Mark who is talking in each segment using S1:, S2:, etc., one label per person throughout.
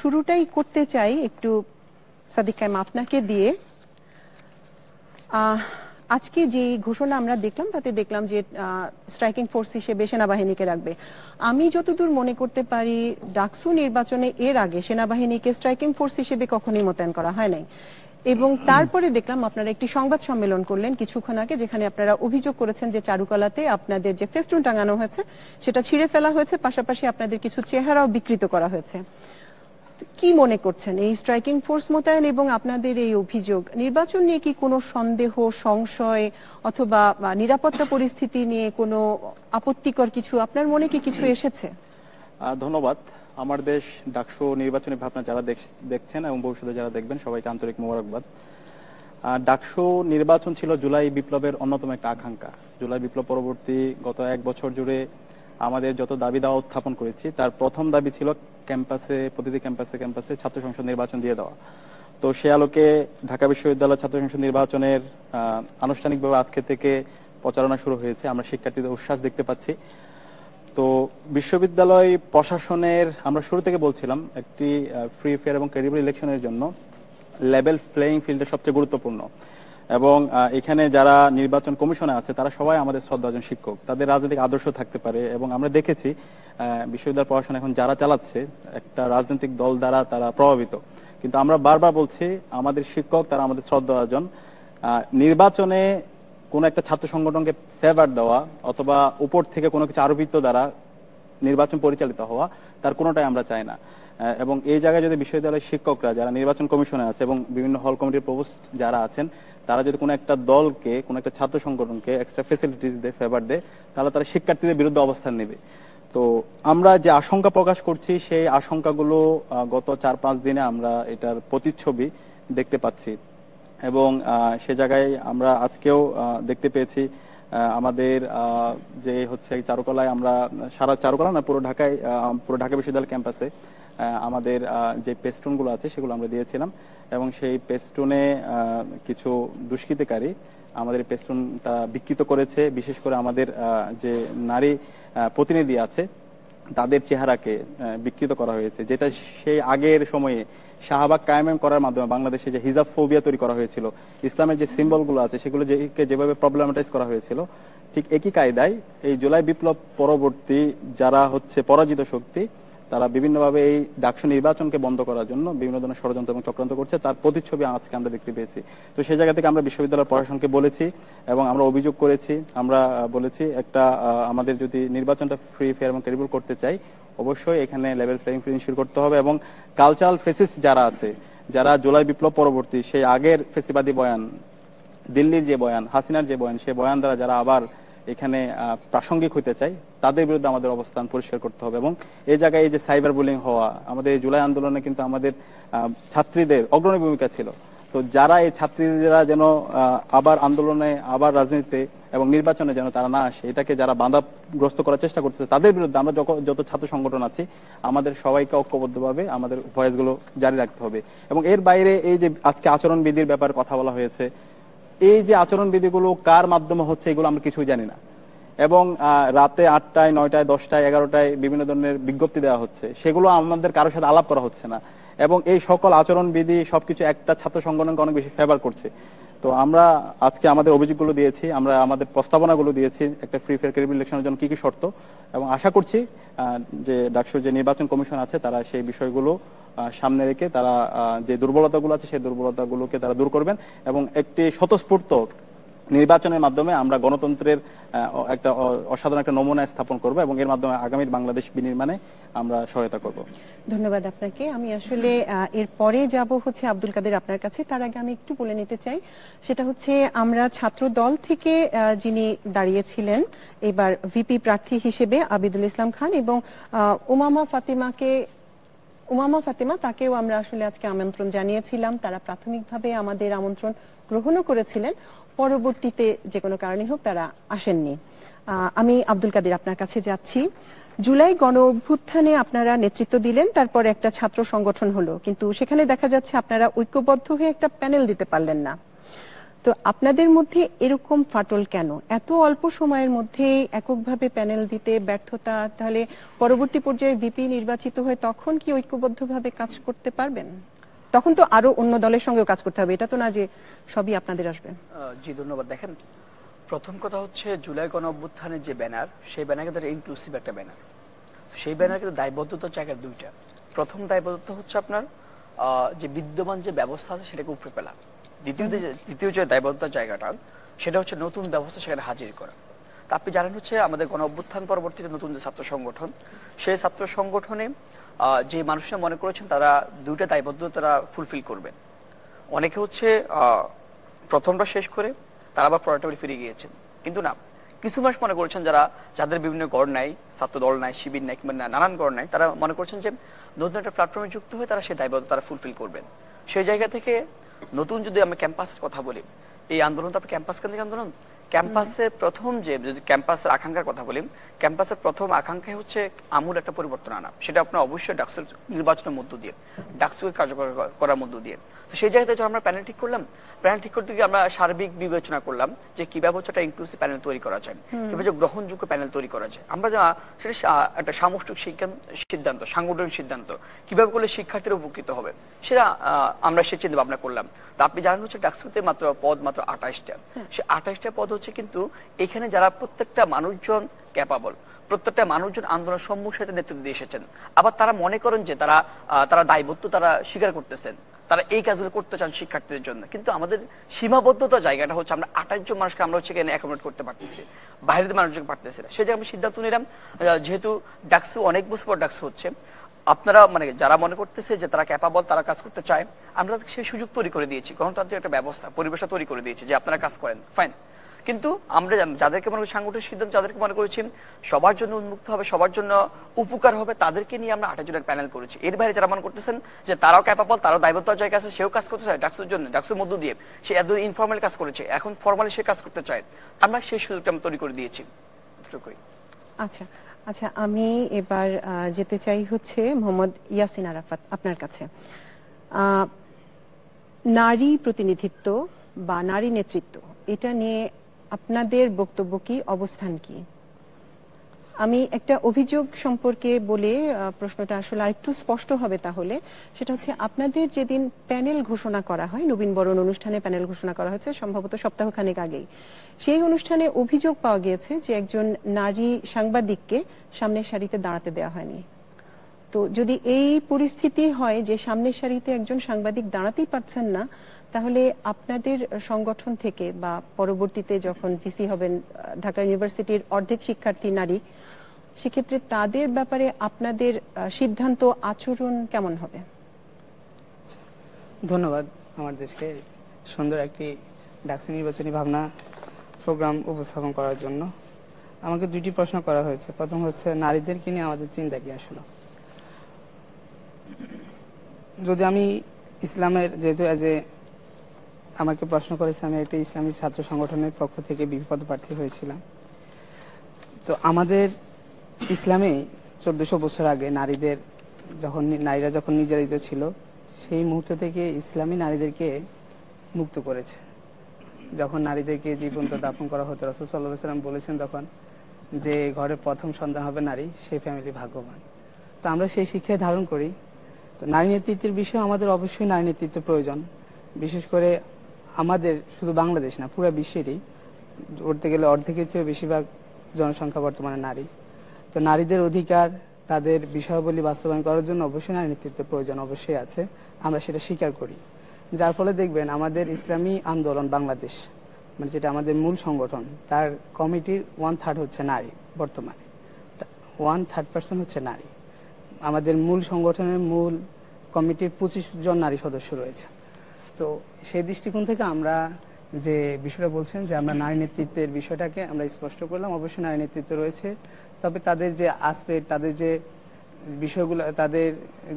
S1: শুরুটাই করতে চাই একটু সাদিক কায়েম আপনাকে দিয়ে। আজকে যে ঘোষণা আমরা দেখলাম তাতে দেখলাম যে স্ট্রাইকিং ফোর্স হিসেবে সেনাবাহিনীকে রাখবে। আমি যতদূর মনে করতে পারি ডাকসু নির্বাচনে এর আগে সেনাবাহিনীকে স্ট্রাইকিং ফোর্স হিসেবে কখনোই মোতায়েন করা হয় নাই। এবং তারপরে দেখলাম আপনারা একটি সংবাদ সম্মেলন করলেন কিছুক্ষণ আগে, যেখানে আপনারা অভিযোগ করেছেন যে চারুকলাতে আপনাদের যে ফেস্টুন টাঙানো হয়েছে সেটা ছিঁড়ে ফেলা হয়েছে, পাশাপাশি আপনাদের কিছু চেহারাও বিকৃত করা হয়েছে। কি মনে করছেন এই স্ট্রাইকিং ফোর্স মোতায়েন এবং আপনাদের এই অভিযোগ নির্বাচন নিয়ে কি কোনো সন্দেহ, সংশয় অথবা নিরাপত্তা পরিস্থিতি নিয়ে কোনো আপত্তিকর কিছু আপনার মনে কি কিছু এসেছে?
S2: ধন্যবাদ। আমার দেশ ডাকসু নির্বাচনী ভাবনা যারা দেখছেন এবং ভবিষ্যতে যারা দেখবেন সবাইকে আন্তরিক মোবারকবাদ। ডাকসু নির্বাচন ছিল জুলাই বিপ্লবের অন্যতম একটা আকাঙ্ক্ষা। জুলাই বিপ্লব পরবর্তী গত 1 বছর জুড়ে আমাদের যত দাবি দাওয়া উত্থাপন করেছি তার প্রথম দাবি ছিল ক্যাম্পাসে, প্রতিটি ক্যাম্পাসে ছাত্র সংসদ নির্বাচন দিয়ে দেওয়া। তো সে আলোকে ঢাকা বিশ্ববিদ্যালয় ছাত্র সংসদ নির্বাচনের আনুষ্ঠানিকভাবে আজকে থেকে প্রচারণা শুরু হয়েছে। আমরা শিক্ষার্থীদের উচ্ছ্বাস দেখতে পাচ্ছি। তো বিশ্ববিদ্যালয় প্রশাসনের আমরা শুরু থেকে বলছিলাম একটি ফ্রি ফেয়ার এবং ক্রেডিবল ইলেকশনের জন্য লেভেল প্লেইং ফিল্ডটা সবচেয়ে গুরুত্বপূর্ণ। এবং এখানে যারা নির্বাচন কমিশনে আছে তারা সবাই আমাদের শ্রদ্ধাভাজন শিক্ষক, তাদের রাজনৈতিক আদর্শ থাকতে পারে। এবং আমরা দেখেছি বিশ্ববিদ্যালয় প্রশাসন এখন যারা চালাচ্ছে একটা রাজনৈতিক দল দ্বারা তারা প্রভাবিত। কিন্তু আমরা বারবার বলছি আমাদের শিক্ষক তারা আমাদের শ্রদ্ধাভাজন। নির্বাচনে কোন একটা ছাত্র সংগঠনকে ফেভার দেওয়া অথবা উপর থেকে কোনো কিছু আরোপিত দ্বারা নির্বাচন পরিচালিত হওয়া তার কোনোটাই আমরা চাই না। এবং এই জায়গায় যদি বিশ্ববিদ্যালয়ের শিক্ষকরা যারা নির্বাচন কমিশনে আছে এবং বিভিন্ন হল কমিটির প্রভোস্ট যারা আছেন তারা যদি কোনো একটা দলকে, কোনো একটা ছাত্র সংগঠনকে এক্সট্রা ফেসিলিটিস দেয়, ফেভার দেয়, তাহলে তারা শিক্ষার্থীদের বিরুদ্ধে অবস্থান নেবে। তো আমরা যে আশঙ্কা প্রকাশ করছি সেই আশঙ্কাগুলো গত 4-5 দিনে আমরা এটার প্রতিচ্ছবি দেখতে পাচ্ছি। এবং সে জায়গায় আমরা আজকেও দেখতে পেয়েছি আমাদের যে হচ্ছে চারুকলায় আমরা সারা চারুকলা না পুরো ঢাকা বিশ্ববিদ্যালয় ক্যাম্পাসে আমাদের যে পেস্টুন গুলো আছে সেগুলো আমরা দিয়েছিলাম। এবং সেই পেস্টুনে কিছু দুষ্কৃতিকারী আমাদের পেস্টুনটা বিকৃত করেছে। বিশেষ করে আমাদের যে নারী প্রতিনিধি আছে তাদের চেহারাকে বিকৃত করা হয়েছে, যেটা সেই আগের সময়ে শাহবাগ কায়েম করার মাধ্যমে বাংলাদেশে যে হিজাব ফোবিয়া তৈরি করা হয়েছিল, ইসলামের যে সিম্বল গুলো আছে সেগুলো যেভাবে প্রবলেমাটাইজ করা হয়েছিল, ঠিক একই কায়দায় এই জুলাই বিপ্লব পরবর্তী যারা হচ্ছে পরাজিত শক্তি তারা বিভিন্নভাবে এই ডাকসু নির্বাচনকে বন্ধ করার জন্য বিভিন্ন ধরনের ষড়যন্ত্র এবং চক্রান্ত করছে, তার প্রতিচ্ছবি আজকে আমরা দেখতে পেয়েছি। তো সেই জায়গা থেকে আমরা বিশ্ববিদ্যালয় প্রশাসনকে বলেছি এবং আমরা অভিযোগ করেছি, আমরা বলেছি একটা আমাদের যদি নির্বাচনটা ফ্রি ফেয়ার এবং ক্রেডিবল করতে চাই অবশ্যই এখানে লেভেল প্লেইং ফিল্ড ইনশিওর করতে হবে। এবং কালচারাল ফেসিস যারা আছে, যারা জুলাই বিপ্লব পরবর্তী সেই আগের ফেসিবাদী বয়ান, দিল্লির যে বয়ান, হাসিনার যে বয়ান, সেই বয়ান দ্বারা যারা আবার এখানে প্রাসঙ্গিক হইতে চাই তাদের বিরুদ্ধে আমাদের অবস্থান পরিষ্কার করতে হবে। এবং এই জায়গায় এই যে সাইবার বুলিং হওয়া, আমাদের এই জুলাই আন্দোলনে কিন্তু আমাদের ছাত্রীদের অগ্রণী ভূমিকা ছিল। তো যারা এই ছাত্রীরা যেন আবার আন্দোলনে, আবার রাজনীতিতে এবং নির্বাচনে যেন তারা না আসে, এটাকে যারা বাধাগ্রস্ত করার চেষ্টা করছে তাদের বিরুদ্ধে আমরা যত ছাত্র সংগঠন আছি আমাদের সবাইকে ঐক্যবদ্ধভাবে আমাদের ভয়েসগুলো জারি রাখতে হবে। এবং এর বাইরে এই যে আজকে আচরণবিধির ব্যাপারে কথা বলা হয়েছে, এই যে আচরণবিধিগুলো কার মাধ্যমে হচ্ছে এগুলো আমরা কিছুই জানি না। এবং রাতে 8টায়, 9টায়, 10টায়, 11টায় বিভিন্ন ধরনের বিজ্ঞপ্তি দেওয়া হচ্ছে, সেগুলো আমাদের কারোর সাথে আলাপ করা হচ্ছে না। এবং এই সকল আচরণবিধি সবকিছু একটা ছাত্র সংগঠনকে অনেক বেশি ফেভার করছে। তো আমরা আজকে আমাদের অভিযোগগুলো দিয়েছি, আমরা আমাদের প্রস্তাবনাগুলো দিয়েছি একটা ফ্রি ফেয়ার ক্রেডিবল ইলেকশনের জন্য কি কি শর্ত, এবং আশা করছি যে ডাকসুর যে নির্বাচন কমিশন আছে তারা সেই বিষয়গুলো সামনে রেখে তারা যে দুর্বলতাগুলো আছে সেই দুর্বলতাগুলোকে তারা দূর করবেন এবং একটি স্বতঃস্ফূর্ত নির্বাচনের মাধ্যমে আমরা গণতন্ত্রের একটা অসাধারণ একটা নমুনা স্থাপন করব এবং এর মাধ্যমে আগামী বাংলাদেশ বিনির্মাণে আমরা সহায়তা করব।
S1: ধন্যবাদ আপনাকে। আমি আসলে এর পরে যাব হচ্ছে আব্দুল কাদের আপনার কাছে, তার আগে আমি একটু বলে নিতে চাই, সেটা হচ্ছে আমরা ছাত্র দল থেকে যিনি দাঁড়িয়েছিলেন এবার ভিপি প্রার্থী হিসেবে আবিদুল ইসলাম খান এবং উমামা ফাতেমা তাকেও আমরা আসলে আজকে আমন্ত্রণ জানিয়েছিলাম। তারা প্রাথমিকভাবে আমাদের আমন্ত্রণ গ্রহণও করেছিলেন, পরবর্তীতে যে কোনো কারণে হোক তারা আসেননি। আমি আব্দুল কাদের আপনার কাছে যাচ্ছি। জুলাই গণ অভ্যুত্থানে আপনারা নেতৃত্ব দিলেন, তারপর একটা ছাত্র সংগঠন হলো, কিন্তু সেখানে দেখা যাচ্ছে আপনারা ঐক্যবদ্ধ হয়ে একটা প্যানেল দিতে পারলেন না। তো আপনাদের মধ্যে এরকম ফাটল কেন? এত অল্প সময়ের মধ্যে এককভাবে প্যানেল দিতে ব্যর্থতা, তাহলে পরবর্তী পর্যায়ে ভিপি নির্বাচিত হয়ে তখন কি ঐক্যবদ্ধভাবে কাজ করতে পারবেন? তখন তো আরো অন্য দলের সঙ্গেও কাজ করতে হবে, এটা তো না যে সবই আপনাদের আসবে।
S3: জি ধন্যবাদ। দেখেন, প্রথম কথা হচ্ছে জুলাই গণ অভ্যুত্থানের যে ব্যানার, সেই ব্যানার কিন্তু ইনক্লুসিভ একটা ব্যানার। সেই ব্যানার কিন্তু দায়বদ্ধতার জায়গা দুইটা। প্রথম দায়বদ্ধতা হচ্ছে আপনার যে বিদ্যমান যে ব্যবস্থা আছে সেটাকে উপরে ফেলা। দ্বিতীয় যে দায়বদ্ধতার জায়গাটা, সেটা হচ্ছে নতুন ব্যবস্থা সেখানে হাজির করা। তা আপনি জানেন হচ্ছে আমাদের গণ অভ্যুত্থান পরবর্তীতে নতুন যে ছাত্র সংগঠন, সেই ছাত্র সংগঠনে যে মানুষরা মনে করেছেন তারা দুইটা দায়বদ্ধতা তারা ফুলফিল করবেন। অনেকে হচ্ছে প্রথমটা শেষ করে তারা আবার পরেরটা ফিরে গিয়েছেন, কিন্তু না, কিছু মানুষ মনে করেছেন যাদের বিভিন্ন গড় নাই, ছাত্র দল নাই, শিবির নাই, কিংবা নানান গড় নাই, তারা মনে করছেন যে নতুন একটা প্ল্যাটফর্মে যুক্ত হয়ে তারা সেই দায়বদ্ধতা তারা ফুলফিল করবেন। সেই জায়গা থেকে নতুন যদি আমি ক্যাম্পাসের কথা বলি, এই আন্দোলন তো আপনি ক্যাম্পাস কেন্দ্রিক আন্দোলন। ক্যাম্পাসের প্রথম যদি ক্যাম্পাসের আকাঙ্ক্ষার কথা বলি, ক্যাম্পাসের প্রথম আকাঙ্ক্ষা হচ্ছে আমূল একটা পরিবর্তন আনা। সেটা আপনার অবশ্যই ডাকসুর নির্বাচনের মধ্য দিয়ে, ডাকসুকে কার্যকর করার মধ্য দিয়ে। তো সেই জায়গাতে যখন আমরা প্যানেল ঠিক করলাম, প্যানেল ঠিক করতে গিয়ে আমরা সার্বিক বিবেচনা করলাম যে কিভাবে হচ্ছে একটা ইনক্লুসিভ প্যানেল তৈরি করা যায়, কিভাবে গ্রহণযোগ্য প্যানেল তৈরি করা যায়। আমরা সেটা একটা সামষ্টিক সিদ্ধান্ত, সাংগঠনিক সিদ্ধান্ত, কিভাবে করলে শিক্ষার্থীরা উপকৃত হবে, সেটা আমরা সে চিন্তা ভাবনা করলাম। তো আপনি জানেন হচ্ছে ডাকসুতে পদ মাত্র 28টা। সে 28টা পদ হচ্ছে, কিন্তু এখানে যারা প্রত্যেকটা মানুষজন ক্যাপাবল, প্রত্যেকটা মানুষজন আন্দোলন সম্মুখ সাথে নেতৃত্ব দিয়ে এসেছেন, আবার তারা মনে করেন যে তারা দায়বদ্ধ তারা স্বীকার করতেছেন, তারা এই কাজগুলো করতে চান শিক্ষার্থীদের জন্য। কিন্তু আমাদের সীমাবদ্ধতা জায়গাটা হচ্ছে আমরা 28 জন মানুষকে আমরা হচ্ছে এখানে অ্যাকোমোডেট করতে পারতেছি, বাইরের মানুষজন পারতেছি না। সেই জায়গায় আমি সিদ্ধান্ত নিলাম, যেহেতু ডাকসু অনেক বছর পর ডাকসু হচ্ছে, আপনারা মানে যারা মনে করতেছে যে তারা ক্যাপাবল, তারা কাজ করতে চায়, আমরা সেই সুযোগ তৈরি করে দিয়েছি, গণতান্ত্রিক একটা ব্যবস্থা পরিবেশটা তৈরি করে দিয়েছি যে আপনারা কাজ করেন, ফাইন। কিন্তু আমরা যাদেরকে মনে করি সাংগঠনিক সিদ্ধান্ত, যাদেরকে মনে করেছি সবার জন্য উন্মুক্ত হবে, সবার জন্য উপকার হবে, তাদেরকে নিয়ে আমরা 28 জনের প্যানেল করেছি। এর বাইরে যারা মনে করতেছেন যে তারাও ক্যাপাবল, তারাও দায়বদ্ধতার জায়গা আছে, সেও কাজ করতে চায় ডাকসুর জন্য, ডাকসুর মধ্য দিয়ে সে এত ইনফর্মাল কাজ করেছে, এখন ফর্মালি সে কাজ করতে চায়, আমরা সেই সুযোগটা তৈরি করে দিয়েছি।
S1: আচ্ছা আচ্ছা, আমি এবার যেতে চাই হচ্ছে মোহাম্মদ ইয়াসিন আরাফাত আপনার কাছে। নারী প্রতিনিধিত্ব বা নারী নেতৃত্ব, এটা নিয়ে আপনাদের বক্তব্য কি, অবস্থান কি? আমি একটা অভিযোগ সম্পর্কে বলে প্রশ্নটা আসলে আরেকটু স্পষ্ট হবে। তাহলে সেটা হচ্ছে, আপনাদের যেদিন প্যানেল ঘোষণা করা হয়, নবীন বরণ অনুষ্ঠানে প্যানেল ঘোষণা করা হয়েছে সম্ভবত সপ্তাহখানেক আগেই, সেই অনুষ্ঠানে অভিযোগ পাওয়া গিয়েছে যে একজন নারী সাংবাদিককে সামনের সারিতে দাঁড়াতে দেওয়া হয়নি। তো যদি এই পরিস্থিতি হয় যে সামনের সারিতে একজন সাংবাদিক দাঁড়াতেই পারছেন না, তাহলে আপনাদের সংগঠন থেকে বা পরবর্তীতে যখন ভিসি হবেন ঢাকা ইউনিভার্সিটির অর্ধেক শিক্ষার্থী নারী, সেক্ষেত্রে তাদের ব্যাপারে আপনাদের সিদ্ধান্ত, আচরণ কেমন হবে?
S4: ধন্যবাদ আমার দেশকে সুন্দর একটি ডাকসু নির্বাচনী ভাবনা প্রোগ্রাম উপস্থাপন করার জন্য। আমাকে দুইটি প্রশ্ন করা হয়েছে। প্রথম হচ্ছে নারীদেরকে নিয়ে আমাদের চিন্তা কি আসলে। যদি আমি ইসলামের, যেহেতু আমাকে প্রশ্ন করেছে, আমি একটা ইসলামী ছাত্র সংগঠনের পক্ষ থেকে বিপদ প্রার্থী হয়েছিলাম। তো আমাদের ইসলামে 1400 বছর আগে নারীরা যখন নির্যাতিত ছিল, সেই মুহূর্ত থেকে ইসলামী নারীদেরকে মুক্ত করেছে। যখন নারীদেরকে জীবন্ত দাফন করা হতো, রাসূল সাল্লাল্লাহু আলাইহি ওয়াসাল্লাম বলেছেন তখন যে ঘরের প্রথম সন্তান হবে নারী, সেই ফ্যামিলি ভাগ্যবান। তো আমরা সেই শিক্ষায় ধারণ করি। তো নারী নেতৃত্বের বিষয়ে আমাদের অবশ্যই নারী নেতৃত্ব প্রয়োজন। বিশেষ করে আমাদের শুধু বাংলাদেশ না, পুরো বিশ্বেরই ধরতে গেলে অর্ধেকের চেয়ে বেশিরভাগ জনসংখ্যা বর্তমানে নারী। তো নারীদের অধিকার, তাদের বিষয়াবলী বাস্তবায়ন করার জন্য অবশ্যই নারী নেতৃত্বের প্রয়োজন অবশ্যই আছে, আমরা সেটা স্বীকার করি। যার ফলে দেখবেন আমাদের ইসলামী আন্দোলন বাংলাদেশ, মানে যেটা আমাদের মূল সংগঠন, তার কমিটির 1/3 হচ্ছে নারী। বর্তমানে 1/3% হচ্ছে নারী। আমাদের মূল সংগঠনের মূল কমিটির 25 জন নারী সদস্য রয়েছে। তো সেই দৃষ্টিকোণ থেকে আমরা যে বিষয়টা বলছেন যে আমরা নারী নেতৃত্বের বিষয়টাকে আমরা স্পষ্ট করলাম, অবশ্যই নারী নেতৃত্ব রয়েছে। তবে তাদের যে আসপেক্ট, তাদের যে বিষয়গুলো, তাদের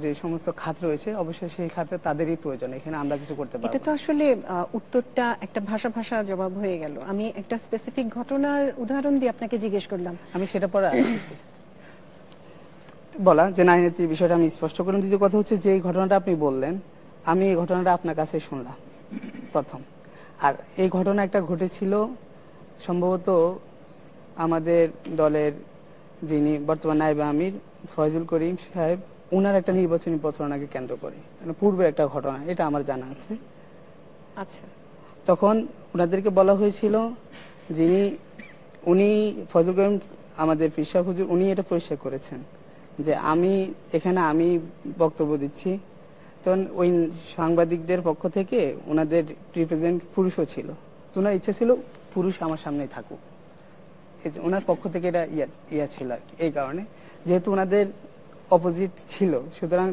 S4: যে সমস্ত খাত রয়েছে, অবশ্যই সেই খাতে তাদেরই প্রয়োজন, এখানে আমরা কিছু করতে পারবো।
S1: এটা তো আসলে উত্তরটা একটা ভাষা জবাব হয়ে গেল। আমি একটা স্পেসিফিক ঘটনার উদাহরণ দিয়ে আপনাকে জিজ্ঞেস করলাম,
S4: আমি সেটা পরে আসছি বলা যে নারী নেতৃত্বের বিষয়টা আমি স্পষ্ট করলাম। দ্বিতীয় কথা হচ্ছে যে ঘটনাটা আপনি বললেন, আমি এই ঘটনাটা আপনার কাছে শুনলাম প্রথম। আর এই ঘটনা একটা ঘটেছিল সম্ভবত আমাদের দলের যিনি বর্তমান নায়েবে আমির ফয়জুল করিম সাহেব, ওনার একটা নির্বাচনী প্রচারণাকে কেন্দ্র করে, মানে পূর্বে একটা ঘটনা, এটা আমার জানা আছে।
S1: আচ্ছা,
S4: তখন ওনাদেরকে বলা হয়েছিল, উনি ফয়জুল করিম আমাদের পিসা হুজুর, উনি এটা পরিষ্কার করেছেন যে আমি বক্তব্য দিচ্ছি। তখন ওই সাংবাদিকদের পক্ষ থেকে ওনাদের রিপ্রেজেন্ট পুরুষও ছিল, তো ওনার ইচ্ছা ছিল পুরুষ আমার সামনেই থাকুক, ওনার পক্ষ থেকে এটা ইয়া ছিল আর কি। এই কারণে যেহেতু ওনাদের অপোজিট ছিল, সুতরাং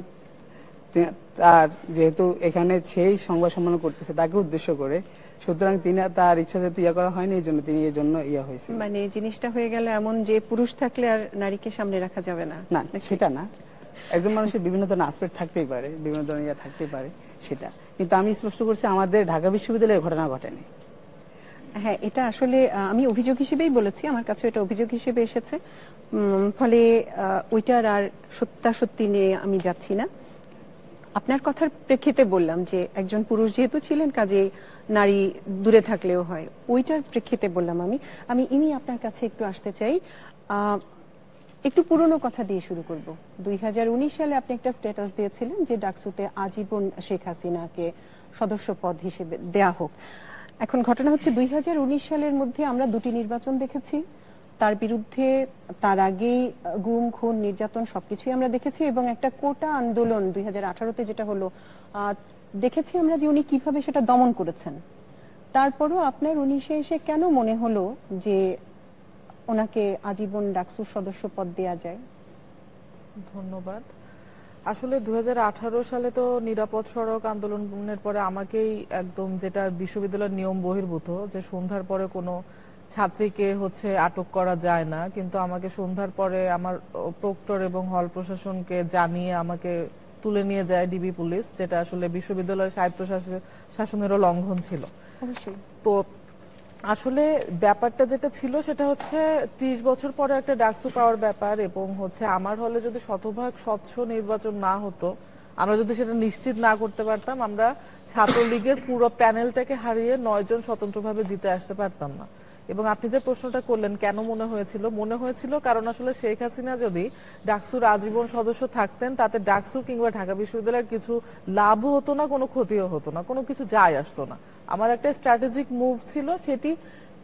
S4: তার যেহেতু এখানে সেই সংবাদ সম্মেলন করতেছে তাকে উদ্দেশ্য করে, সুতরাং তিনি তার ইচ্ছা যেহেতু ইয়া করা হয়নি, এই জন্য তিনি এই জন্য ইয়া হয়েছে।
S1: মানে জিনিসটা হয়ে গেল এমন যে পুরুষ থাকলে আর নারীকে সামনে রাখা যাবে না।
S4: না, সেটা না, একজন মানুষের বিভিন্ন ধরনের আসপেক্ট থাকতেই পারে, বিভিন্ন ধরনের ইয়া থাকতেই পারে, সেটা। কিন্তু আমি স্পষ্ট করছি আমাদের ঢাকা বিশ্ববিদ্যালয়ে ঘটনা ঘটেনি।
S1: হ্যাঁ, এটা আসলে আমি অভিযোগ হিসেবেই বলেছি, আমার কাছে এটা অভিযোগ হিসেবে এসেছে। ফলে ওইটার আর সত্যাসত্যি নিয়ে আমি যাচ্ছি না। আপনার কথার প্রেক্ষিতে বললাম যে একজন পুরুষ যেহেতু ছিলেন, কাজে নারী দূরে থাকলেও হয়, ওইটার প্রেক্ষিতে বললাম। আমি ইনি আপনার কাছে একটু আসতে চাই, একটু পুরনো কথা দিয়ে শুরু করব। 2019 সালে আপনি একটা স্ট্যাটাস দিয়েছিলেন যে ডাকসুতে আজীবন শেখ হাসিনাকে সদস্য পদ হিসেবে দেয়া হোক। এখন ঘটনা হচ্ছে 2019 সালের মধ্যে আমরা দুটি নির্বাচন দেখেছি, তার বিরুদ্ধে তার আগেই গুম খুন নির্যাতন সবকিছুই আমরা দেখেছি, এবং একটা কোটা আন্দোলন 2018-তে যেটা হলো, দেখেছি আমরা যে উনি কিভাবে সেটা দমন করেছেন। তারপরও আপনার 19-এ এসে কেন মনে হলো যে ওনাকে আজীবন ডাকসুর সদস্য পদ দেয়া যায়?
S5: ধন্যবাদ। আসলে 2018 সালে তো নিরাপদ সড়ক আন্দোলনের পরে আমাকেই একদম, যেটা বিশ্ববিদ্যালয়ের নিয়ম বহির্ভূত, যে সন্ধ্যার পরে কোনো ছাত্রীকে আটক করা যায় না, কিন্তু আমাকে সন্ধ্যার পরে আমার প্রক্টর এবং হল প্রশাসনকে জানিয়ে আমাকে তুলে নিয়ে যায় ডিবি পুলিশ, যেটা আসলে বিশ্ববিদ্যালয়ের স্বায়ত্ত শাসনেরও লঙ্ঘন ছিল।
S1: অবশ্যই।
S5: তো আসলে ব্যাপারটা যেটা ছিল সেটা 30 বছর পরে একটা ডাকসু পাওয়ার ব্যাপার, এবং আমার হলে যদি শতভাগ স্বচ্ছ নির্বাচন না হতো, আমরা যদি সেটা নিশ্চিত না করতে পারতাম, আমরা ছাত্রলীগের পুরো প্যানেলটাকে হারিয়ে 9 জন স্বতন্ত্রভাবে জিতে আসতে পারতাম না। এবং আপনি যে প্রশ্নটা করলেন কেন মনে হয়েছিল, কারণ আসলে শেখ হাসিনা যদি ডাকসুর আজীবন সদস্য থাকতেন, তাতে ডাকসু কিংবা ঢাকা বিশ্ববিদ্যালয়ের কিছু লাভও হতো না, কোনো ক্ষতিও হতো না, কোনো কিছু যায় আসতো না। আমার একটা স্ট্র্যাটেজিক মুভ ছিল, সেটি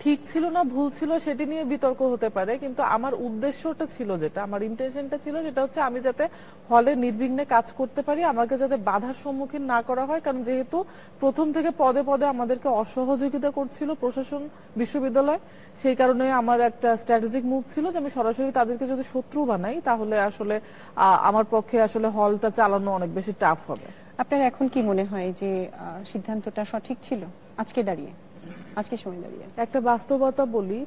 S5: ঠিক ছিল না ভুল ছিল সেটি নিয়ে বিতর্ক হতে পারে, কিন্তু আমার উদ্দেশ্যটা ছিল, যেটা আমার ইন্টেনশনটা ছিল, সেটা আমি যাতে হলে নির্বিঘ্নে কাজ করতে পারি, আমাকে যাতে বাধার সম্মুখীন না করা হয়। কারণ যেহেতু প্রথম থেকে পদে পদে আমাদেরকে অসহযোগিতা করছিল প্রশাসন, বিশ্ববিদ্যালয়, সেই কারণে আমার একটা স্ট্র্যাটেজিক মুভ ছিল যে আমি সরাসরি তাদেরকে যদি শত্রু বানাই, তাহলে আসলে আমার পক্ষে আসলে হলটা চালানো অনেক বেশি টাফ হবে।
S1: আপনার এখন কি মনে হয় যে সিদ্ধান্তটা সঠিক ছিল আজকে দাঁড়িয়ে, আজকে সময় দাঁড়িয়ে?
S5: একটা বাস্তবতা বলি,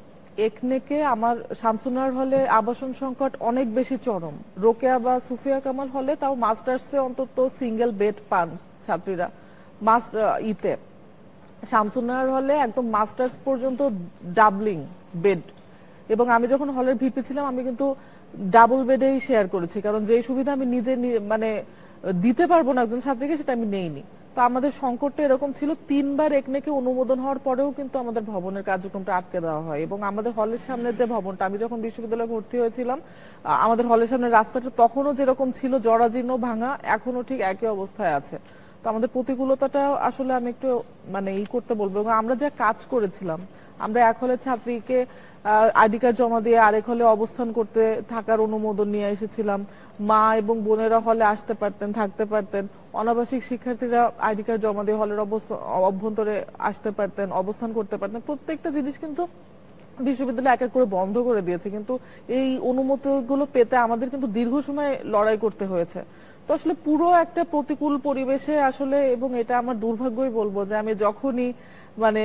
S5: একনেকে আমার শামসুনার হলে আবাসন সংকট অনেক বেশি চরম, রোকেয়া বা সুফিয়া কামাল হলে তাও মাস্টার্সে অন্তত সিঙ্গেল বেড পান ছাত্রীরা, ইতে শামসুনার হলে একদম মাস্টার্স পর্যন্ত ডাবলিং বেড, এবং আমি যখন হলের ভিপি ছিলাম আমি কিন্তু ডাবল বেডেই শেয়ার করেছি, কারণ যে সুবিধা আমি নিজে মানে দিতে পারবো না একজন ছাত্রীকে, সেটা আমি নেইনি। তো আমাদের সংকটটা এরকম ছিল, 3 বার একনেকে অনুমোদন হওয়ার পরেও কিন্তু আমাদের ভবনের কার্যক্রমটা আটকে দেওয়া হয়। এবং আমাদের হলের সামনে যে ভবনটা, আমি যখন বিশ্ববিদ্যালয়ে ভর্তি হয়েছিলাম, আমাদের হলের সামনে রাস্তাটা তখনও যেরকম ছিল জরাজীর্ণ ভাঙা, এখনো ঠিক একই অবস্থায় আছে। তো আমাদের প্রতিকূলতাটা আসলে আমি একটু মানে করতে বলবো। এবং আমরা যা কাজ করেছিলাম, আমরা এক হলে ছাত্রীকে আইডি কার্ড জমা দিয়ে আরেক হলে অবস্থান করতে থাকার অনুমোদন নিয়ে এসেছিলাম, মা এবং বোনেরা হলে আসতে পারতেন, থাকতে পারতেন, অনাবাসিক শিক্ষার্থীরা আইডি কার্ড জমা দিয়ে হলের অভ্যন্তরে আসতে পারতেন, অবস্থান করতে পারতেন। প্রত্যেকটা জিনিস কিন্তু বিশ্ববিদ্যালয় এক এক করে বন্ধ করে দিয়েছে, কিন্তু এই অনুমতিগুলো পেতে আমাদের কিন্তু দীর্ঘ সময় লড়াই করতে হয়েছে। তো আসলে পুরো একটা প্রতিকূল পরিবেশে আসলে, এবং এটা আমার দুর্ভাগ্যই বলবো যে আমি যখনই মানে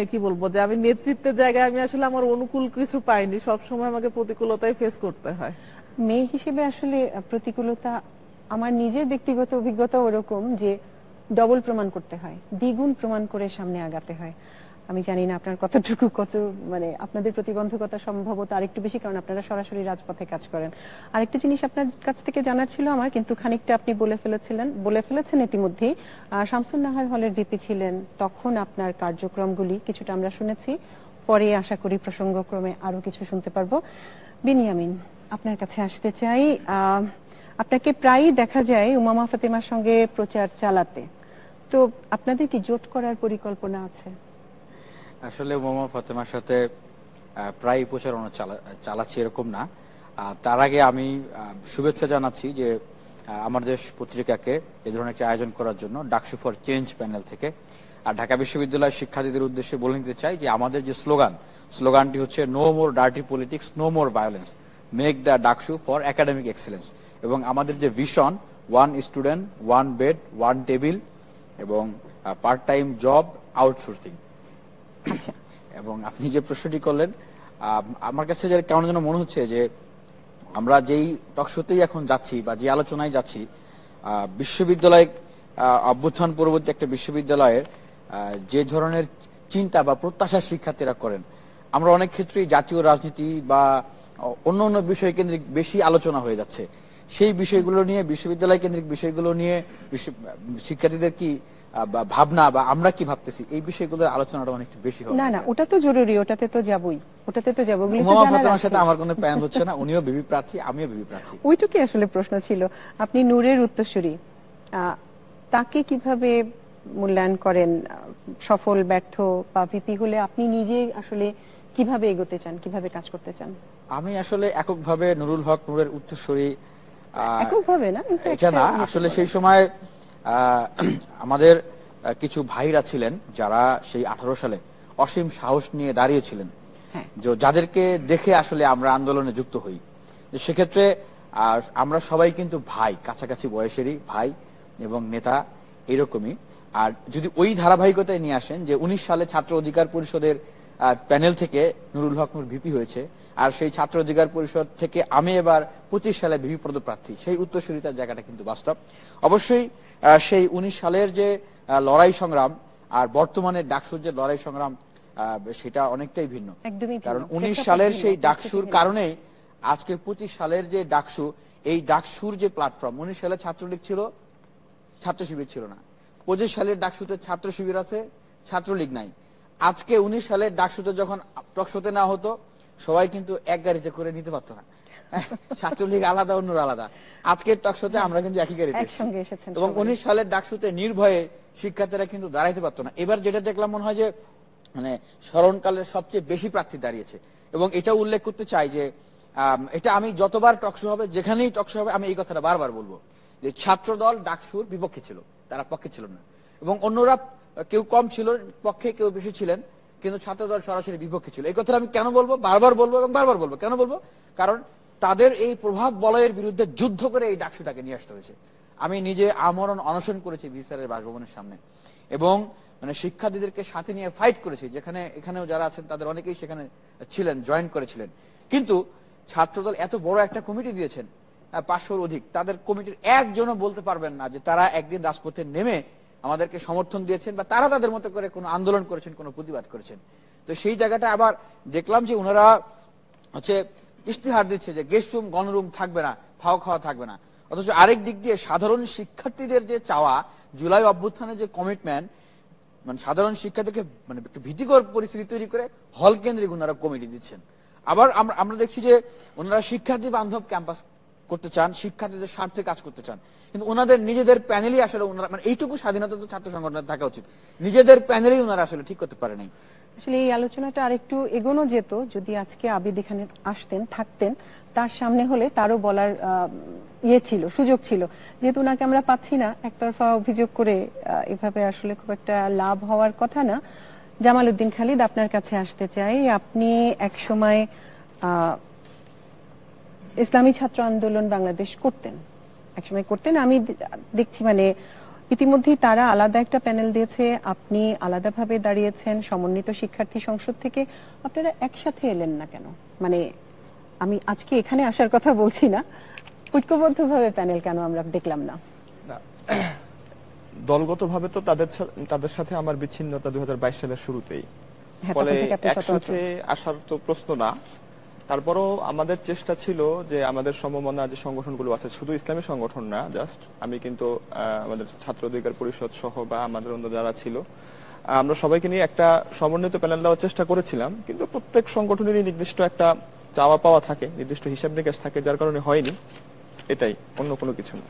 S5: যে আমি নেতৃত্বের জায়গায় আমি আসলে আমার অনুকূল কিছু পাইনি, সবসময় আমাকে প্রতিকূলতায় ফেস করতে হয়।
S1: মেয়ে হিসেবে আসলে প্রতিকূলতা, আমার নিজের ব্যক্তিগত অভিজ্ঞতা ওরকম যে ডবল প্রমাণ করতে হয়, দ্বিগুণ প্রমাণ করে সামনে আগাতে হয়। আমি জানি না আপনার কতটুকু মানে আপনাদের প্রতিবন্ধকতা সম্ভবত আরেকটু বেশি, কারণ আপনারা সরাসরি রাজপথে কাজ করেন। আরেকটা জিনিস আপনার কাছ থেকে জানার ছিল আমার, কিন্তু খানিকটা আপনি বলে ফেলেছেন ইতিমধ্যেই। শামসুন নাহার হলের ভিপি ছিলেন, তখন আপনার কার্যক্রমগুলি কিছুটা আমরা শুনেছি, পরে আশা করি প্রসঙ্গক্রমে আরো কিছু শুনতে পারবো। বিনিয়ামিন, আপনার কাছে আসতে চাই। আপনাকে প্রায়ই দেখা যায় উমামা ফাতেমার সঙ্গে প্রচার চালাতে, তো আপনাদের কি জোট করার পরিকল্পনা আছে?
S6: আসলে উমামা ফাতেমার সাথে প্রায় প্রচারণা চালাচ্ছি এরকম না। তার আগে আমি শুভেচ্ছা জানাচ্ছি যে আমার দেশ পত্রিকাকে এই ধরনের একটা আয়োজন করার জন্য ডাকসু ফর চেঞ্জ প্যানেল থেকে। আর ঢাকা বিশ্ববিদ্যালয়ের শিক্ষার্থীদের উদ্দেশ্যে বলে নিতে চাই যে আমাদের যে স্লোগানটি হচ্ছে no more dirty politics, no more violence, make the DUCSU for academic excellence. এবং আমাদের যে ভিশন, 1 স্টুডেন্ট 1 বেড 1 টেবিল এবং পার্ট টাইম জব আউটসোর্সিং। এবং আপনি যে প্রশ্নটি করলেন, আমার কাছে যে কেমন যেন মনে হচ্ছে যে আমরা যেই টকশোতেই এখন যাচ্ছি বা যে আলোচনায় যাচ্ছি, বিশ্ববিদ্যালয় অভ্যুত্থান পরবর্তী একটা বিশ্ববিদ্যালয়ের যে ধরনের চিন্তা বা প্রত্যাশা শিক্ষার্থীরা করেন, আমরা অনেক ক্ষেত্রেই জাতীয় রাজনীতি বা অন্য অন্য বিষয় কেন্দ্রিক বেশি আলোচনা হয়ে যাচ্ছে। সেই বিষয়গুলো নিয়ে, বিশ্ববিদ্যালয় কেন্দ্রিক বিষয়গুলো নিয়ে শিক্ষার্থীদের কি ভাবনা বা আমরা কি ভাবতেছি, এই বিষয়গুলোর আলোচনাটা অনেক বেশি হবে।
S1: না না, ওটা তো জরুরি, ওটাতে তো যাবই।
S6: উমামা ফাতেমার সাথে আমার কোনো প্ল্যান হচ্ছে না, উনিও বিবি প্রার্থী, আমিও বিবি প্রার্থী।
S1: ওইটুকুই আসলে প্রশ্ন ছিল। আপনি নূরের উত্তরসূরি, তাকে কিভাবে মূল্যায়ন করেন? সফল, ব্যর্থ বা ভিপি হলে আপনি নিজে আসলে কিভাবে এগোতে চান, কিভাবে কাজ করতে চান?
S6: আমি আসলে এককভাবে নুরুল হক নূরের উত্তরসূরি
S1: এককভাবে না,
S6: এটা না, আসলে সেই সময় আমাদের কিছু ভাইরা ছিলেন যারা সেই 18 সালে অসীম সাহস নিয়ে দাঁড়িয়েছিলেন, যাদেরকে দেখে আসলে আমরা আন্দোলনে যুক্ত হই। সেক্ষেত্রে আমরা সবাই কিন্তু ভাই, কাছাকাছি বয়সেরই ভাই এবং নেতা এরকমই। আর যদি ওই ধারাবাহিকতায় নিয়ে আসেন যে 19 সালে ছাত্র অধিকার পরিষদের প্যানেল থেকে নুরুল হক নূর ভিপি হয়েছে, আর সেই ছাত্র অধিকার পরিষদ থেকে আমি এবার 25 সালে ভিপি পদপ্রার্থী, সেই উত্তরসূরিতার জায়গাটা কিন্তু বাস্তব। অবশ্যই সেই 19 সালের যে লড়াই সংগ্রাম আর বর্তমানে ডাকসুর যে লড়াই সংগ্রাম, সেটা অনেকটাই ভিন্ন। কারণ 19 সালের সেই ডাকসুর কারণে আজকে 25 সালের যে ডাকসু, এই ডাকসুর যে প্ল্যাটফর্ম, 19 সালে ছাত্রলীগ ছিল, ছাত্র শিবির ছিল না। 25 সালের ডাকসুতে ছাত্র শিবির আছে, ছাত্রলীগ নাই। আজকে 19 সালের ডাকসুতে যখন টকশোতে না হতো, সবাই কিন্তু এক গাড়িতে করে নিতে পারতো না, ছাত্রলীগ আলাদা, অন্যরা আলাদা। আজকের টকশোতে আমরা কিন্তু একই গাড়িতে এসেছি। এবং 19 সালের ডাকসুতে নির্ভয়ে শিক্ষার্থীরা কিন্তু দাঁড়াইতে পারতো না। এবার যেটা দেখলাম, মনে হয় যে মানে স্মরণকালের সবচেয়ে বেশি প্রার্থী দাঁড়িয়েছে। এবং এটা উল্লেখ করতে চাই যে এটা আমি যতবার টকশো হবে, যেখানেই টকশো হবে, আমি এই কথাটা বারবার বলবো যে ছাত্রদল ডাকসুর বিপক্ষে ছিল, তারা পক্ষে ছিল না। এবং অন্যরা কেউ কম ছিল পক্ষে, কেউ বেশি ছিলেন, কিন্তু ছাত্রদল সরাসরি বিপক্ষে ছিল। এই কথাটা আমি কেন বলবো, বারবার বলবো এবং বারবার বলবো। কেন বলবো? কারণ তাদের এই প্রভাব বলয়ের বিরুদ্ধে যুদ্ধ করে এই ডাকসুটাকে নিয়ে আসতে হয়েছে। আমি নিজে আমরণ অনশন করেছি ভিসারের বাসভবনের সামনে, এবং মানে শিক্ষার্থীদেরকে সাথে নিয়ে ফাইট করেছি, যেখানে এখানেও যারা আছেন তাদের অনেকেই সেখানে ছিলেন, জয়েন করেছিলেন। কিন্তু ছাত্রদল এত বড় একটা কমিটি দিয়েছেন, 500-র অধিক, তাদের কমিটির একজনও বলতে পারবেন না যে তারা একদিন রাজপথে নেমে আমাদেরকে সমর্থন দিয়েছেন বা তারা তাদের মতো করে কোনো আন্দোলন করেছেন, কোনো প্রতিবাদ করেছেন। তো সেই জায়গাটা আবার দেখলাম যে ওনারা হচ্ছে ইশতেহার দিচ্ছে যে গেস্ট রুম, গণরুম থাকবে না, খাওয়া খাওয়া থাকবে না। অথচ আরেক দিক দিয়ে সাধারণ শিক্ষার্থীদের যে চাওয়া, জুলাই অভ্যুত্থানের যে কমিটমেন্ট, মানে সাধারণ শিক্ষার্থীকে মানে একটু ভীতিকর পরিস্থিতি তৈরি করে হল কেন্দ্রিক ওনারা কমিটি দিচ্ছেন। আবার আমরা দেখছি যে ওনারা শিক্ষার্থী বান্ধব ক্যাম্পাস করতে চান, শিক্ষার্থীদের স্বার্থে কাজ করতে চান, কিন্তু ওনাদের নিজেদের প্যানেলই আসলে ওনারা, মানে এইটুকু স্বাধীনতা তো ছাত্র সংগঠনের থাকা উচিত, নিজেদের প্যানেলই ওনারা আসলে ঠিক করতে পারে নাই।
S1: আসলে এই আলোচনাটা আরেকটু এগোনো যেত যদি আজকে আবিদ এখানে আসতেন, থাকতেন, তার সামনে হলে তারও বলার ছিল, সুযোগ ছিল। যেহেতু ওনাকে আমরা পাচ্ছি না, একতরফা অভিযোগ করে এভাবে আসলে খুব একটা লাভ হওয়ার কথা না। জামাল উদ্দিন খালিদ, আপনার কাছে আসতে চাই। আপনি একসময় ইসলামী ছাত্র আন্দোলন বাংলাদেশ করতেন, একসময় করতেন। আমি দেখছি মানে ইতিমধ্যেই তারা আলাদা একটা প্যানেল দিয়েছে, আপনি আলাদাভাবে দাঁড়িয়েছেন সমন্বিত শিক্ষার্থী সংসদ থেকে। আপনারা একসাথে এলেন না কেন? মানে আমি আজকে এখানে আসার কথা বলছি না, ঐক্যবদ্ধভাবে প্যানেল কেন আমরা দেখলাম না?
S7: দলগতভাবে তো তাদের সাথে আমার বিচ্ছিন্নতা 2022 সালের শুরুতেই।
S1: হ্যাঁ,
S7: ফলে
S1: তখন থেকে আপনি স্বতন্ত্র।
S7: একসাথে আসার তো প্রশ্ন না। তারপরও আমাদের চেষ্টা ছিল যে আমাদের সমমনা যে সংগঠনগুলো আছে, শুধু ইসলামী সংগঠন না, জাস্ট আমি কিন্তু আমাদের ছাত্র অধিকার পরিষদ সহ বা আমাদের অন্য যারা ছিল, আমরা সবাইকে নিয়ে একটা সমন্বিত প্যানেল দেওয়ার চেষ্টা করেছিলাম, কিন্তু প্রত্যেক সংগঠনেরই নির্দিষ্ট একটা চাওয়া পাওয়া থাকে, নির্দিষ্ট হিসাব নিকাশ থাকে, যার কারণে হয়নি। এটাই, অন্য কোনো কিছু না।